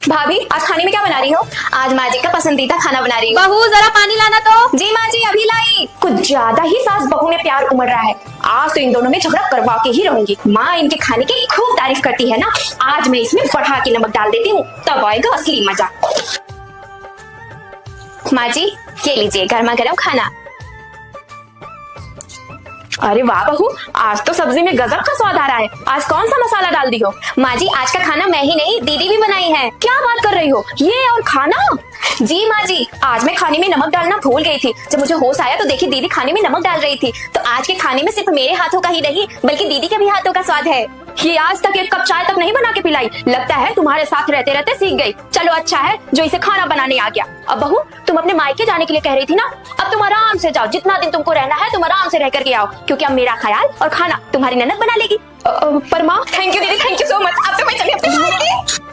भाभी आज खाने में क्या बना रही हो? आज माँ जी का पसंदीदा खाना बना रही हूँ। बहू जरा पानी लाना तो। जी माँ जी अभी लाई। कुछ ज्यादा ही सास बहू में प्यार उमड़ रहा है। आज तो इन दोनों में झगड़ा करवा के ही रहूंगी। माँ इनके खाने की खूब तारीफ करती है ना, आज मैं इसमें बढ़ा के नमक डाल देती हूँ, तब आएगा असली मजा। माँ जी ये लीजिए गर्मा गर्म खाना। अरे वाह बहू, आज तो सब्जी में गजब का स्वाद आ रहा है। आज कौन सा मसाला डाल दी हो? माँ जी आज का खाना मैं ही नहीं दीदी भी बनाई है। क्या बात कर रही हो, ये और खाना? जी माँ जी, आज मैं खाने में नमक डालना भूल गई थी। जब मुझे होश आया तो देखी दीदी खाने में नमक डाल रही थी। तो आज के खाने में सिर्फ मेरे हाथों का ही नहीं बल्कि दीदी के भी हाथों का स्वाद है। ये आज तक एक कप चाय तक नहीं बना के पिलाई। लगता है तुम्हारे साथ रहते रहते सीख गई। चलो अच्छा है जो इसे खाना बनाने आ गया। अब बहू तुम अपने मायके जाने के लिए कह रही थी ना, अब तुम आराम से जाओ। जितना दिन तुमको रहना है तुम आराम से रह करके आओ, क्योंकि अब मेरा ख्याल और खाना तुम्हारी ननद बना लेगी। पर माँ थैंक यू दीदी, थैंक यू सो मच। अब तो मैं चली अपने मायके।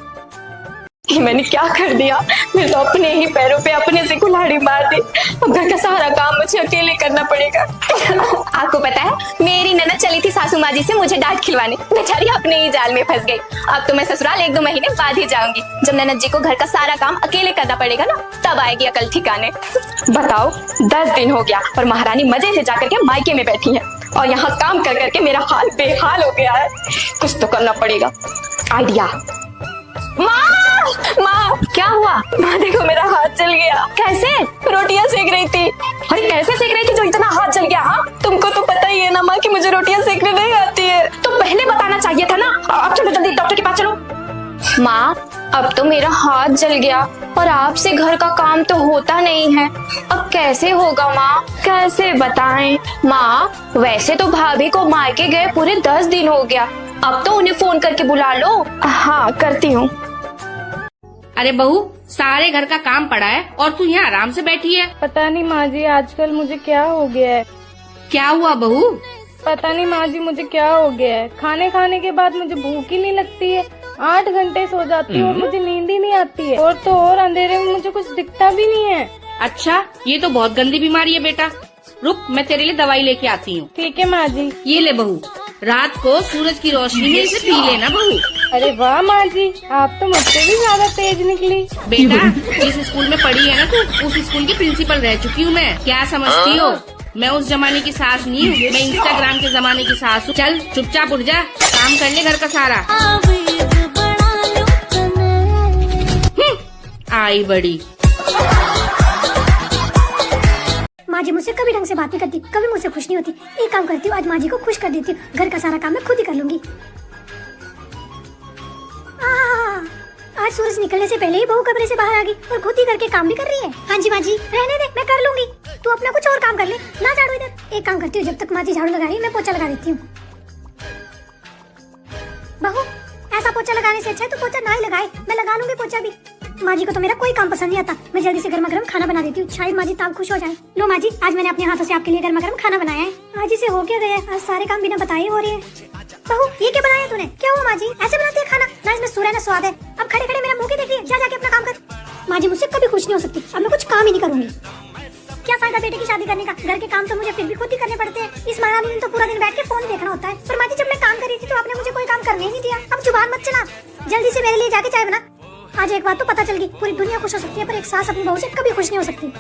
ये मैंने क्या कर दिया, मैं तो अपने ही पैरों पे अपने से कुल्हाड़ी मार दी। अब घर का सारा काम मुझे अकेले करना पड़ेगा। आपको पता है मेरी ननद चली थी सासू माँ जी से मुझे डांट खिलवाने, बेचारी अपने ही जाल में फंस गई। अब तो मैं ससुराल 1-2 महीने बाद ही जाऊंगी। जब ननद जी को घर का सारा काम अकेले करना पड़ेगा ना, तब आएगी अकल ठिकाने। बताओ 10 दिन हो गया और महारानी मजे से जाकर के मायके में बैठी है और यहाँ काम कर करके मेरा हाल बेहाल हो गया है। कुछ तो करना पड़ेगा। आइडिया। माँ माँ क्या हुआ? माँ देखो मेरा हाथ जल गया। कैसे? रोटियां सेक रही थी। अरे कैसे सेक रही थी जो इतना हाथ जल गया? हाँ तुमको तो पता ही है ना माँ कि मुझे रोटियां सेकने नहीं आती है। तो पहले बताना चाहिए था ना। अब चलो जल्दी डॉक्टर के पास चलो। माँ अब तो मेरा हाथ जल गया और आपसे घर का काम तो होता नहीं है। अब कैसे होगा माँ, कैसे बताएं? माँ वैसे तो भाभी को मायके गए पूरे 10 दिन हो गया, अब तो उन्हें फोन करके बुला लो। हाँ करती हूँ। अरे बहू सारे घर का काम पड़ा है और तू यहाँ आराम से बैठी है। पता नहीं माँ जी आजकल मुझे क्या हो गया है। क्या हुआ बहू? पता नहीं माँ जी मुझे क्या हो गया है। खाने के बाद मुझे भूख ही नहीं लगती है। 8 घंटे सो जाती हूँ और मुझे नींद ही नहीं आती है। और तो और अंधेरे में मुझे कुछ दिखता भी नहीं है। अच्छा ये तो बहुत गंदी बीमारी है बेटा। रुक मैं तेरे लिए दवाई लेके आती हूँ। ठीक है माँ जी। ये ले बहू, रात को सूरज की रोशनी में इसे पी लेना बहू। अरे वाह माँ जी, आप तो मुझसे भी ज्यादा तेज निकली। बेटा जिस स्कूल में पढ़ी है ना तू, उस स्कूल की प्रिंसिपल रह चुकी हूँ मैं। क्या समझती हो मैं उस जमाने की सास नहीं हूँ, मैं इंस्टाग्राम के जमाने की सास हूँ। चल चुपचाप उठ जा, काम कर ले घर का सारा। आई बड़ी। माँ जी मुझसे कभी ढंग से बात नहीं करती, कभी मुझसे खुश नहीं होती। एक काम करती हूँ, आज माँ जी को खुश कर देती हूँ। घर का सारा काम मैं खुद ही कर लूंगी। आज सूरज निकलने से पहले ही बहू कमरे से बाहर आ गई और खुद ही करके काम भी कर रही है। हाँ जी माँ जी रहने दे, मैं कर लूंगी। तू अपना कुछ और काम कर ले, ना झाड़ू इधर। एक काम करती हूँ, जब तक माँ जी झाड़ू लगा रही है मैं पोछा लगा देती हूँ। बहू ऐसा पोछा लगाने से अच्छा है तू पोछा ना ही लगाए, मैं लगा लूंगी पोछा भी। माँ जी को तो मेरा कोई काम पसंद नहीं आता। मैं जल्दी से गर्मा गर्म खाना बना देती हूँ, शायद माँ जी तब खुश हो जाए। लो माँ जी आज मैंने अपने हाथों से आपके लिए गर्मा गर्म खाना बनाया है। आज इसे हो क्या गया, आज सारे काम बिना बताए हो रहे हैं। बहू ये क्या बनाया तूने? क्या हुआ माँ जी, ऐसे बनाती है खाना? ना इसमें सुर है ना स्वाद है। अब खड़े खड़े मेरा मुंह की देख रही है, जा जाके अपना काम कर। माँ जी मुझसे कभी खुश नहीं हो सकती, अब मैं कुछ काम ही नहीं करूंगी। क्या फायदा बेटे की शादी करने का, घर के काम तो मुझे फिर भी खुद ही करने पड़ते हैं। इस महारानी ने तो पूरा दिन बैठ के फोन देखना होता है। पर माँ जी जब मैं काम कर रही थी तो आपने मुझे कोई काम करने ही नहीं दिया। अब जुबान मत चला, जल्दी से मेरे लिए जाके चाय बना। आज एक बात तो पता चल गई, पूरी दुनिया खुश हो सकती है पर एक सास अपनी बहू से कभी खुश नहीं हो सकती।